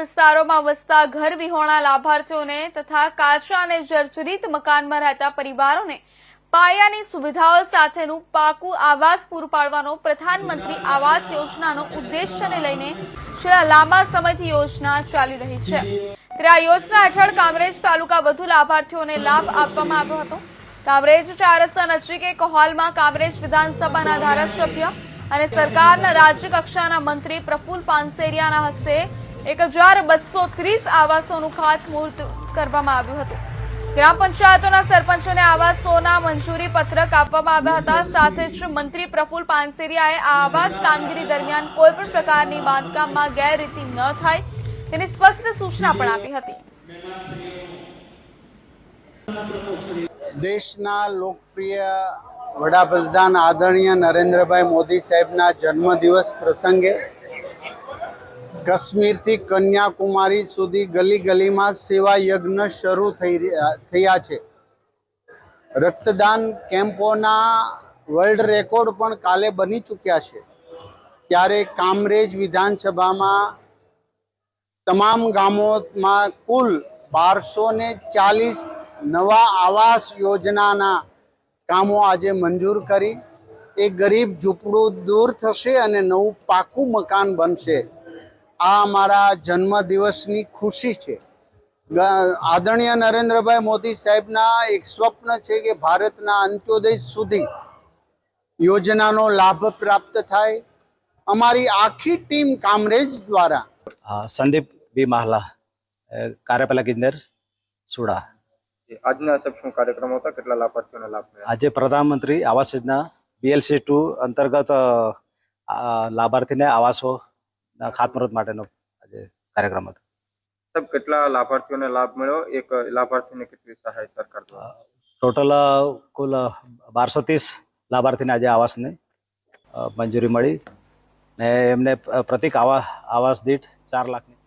વિસ્તારોમાં વસતા ઘર વિહોણા લાભાર્થીઓને તથા કાચા અને જર્જરિત મકાનમાં રહેતા પરિવારોને પાયાની સુવિધાઓ સાથેનું પાકું આવાસ પૂરું પાડવાનો પ્રધાનમંત્રી આવાસ યોજનાનો ઉદ્દેશ્યને લઈને છેલ્લા લાંબા સમયથી યોજના ચાલી રહી છે। ત્યારે આ યોજના હેઠળ કામરેજ તાલુકા વધુ લાભાર્થીઓને લાભ આપવામાં આવ્યો હતો। કામરેજ 4 રસ્તા નજીક એક હોલમાં કામરેજ વિધાનસભાના ધારાસભ્ય અને સરકારના રાજ્ય કક્ષાના મંત્રી પ્રફુલ્લ પાનસેરિયાના હસ્તે 1230 આવાસોનું ખાતમુહૂર્ત કરવામાં આવ્યું હતું। ગ્રામ પંચાયતોના સરપંચોને આવાસોના મંજૂરી પત્રક આપવામાં આવ્યા હતા। સાથે જ મંત્રી પ્રફુલ્લ પાનસેરિયાએ આ આવાસ કામગીરી દરમિયાન કોઈપણ પ્રકારની બાંધકામમાં ગેરરીતિ ન થાય તેની સ્પષ્ટ સૂચના પણ આપી હતી। દેશના લોકપ્રિય વડાપ્રધાન આદરણીય નરેન્દ્રભાઈ મોદી સાહેબના જન્મદિવસ પ્રસંગે કાશ્મીરથી કન્યાકુમારી સુધી ગલી ગલીમાં સેવા યજ્ઞ શરૂ થયા છે। રક્તદાન કેમ્પોના વર્લ્ડ રેકોર્ડ પણ કાલે બની ચૂક્યા છે। ત્યારે કામરેજ વિધાનસભામાં તમામ ગામોમાં કુલ 1240 નવા આવાસ યોજનાના કામો આજે મંજૂર કરી એ ગરીબ ઝૂંપડું દૂર થશે અને નવું પાકું મકાન બનશે। આ અમારા જન્મદિવસની ખુશી છે। આદરણીય નરેન્દ્રભાઈ મોદી સાહેબના એક સ્વપ્ન છે કે ભારતના અંત્યોદય સુધી યોજનાનો લાભ પ્રાપ્ત થાય। અમારી આખી ટીમ કામરેજ દ્વારા संदीप बी महला कार्यपालक इंजीनियर सूड़ा। આજના સબ શું કાર્યક્રમ હતા, કેટલા લાભાર્થીઓને લાભ મળ્યો? આજે પ્રધાનમંત્રી આવાસ યોजना BLC2 અંતર્ગત લાભાર્થીને આવાસો ખાતમુહૂર્ત માટેનો આજે કાર્યક્રમ હતો। સબ કેટલા લાભાર્થીઓને લાભ મળ્યો? એક લાભાર્થીને કેટલી સહાય સરકાર દ્વારા? ટોટલ કુલ 1230 લાભાર્થીને આજે આવાસની મંજૂરી મળી ને એમને પ્રતિક આવાસ દીઠ 4 લાખની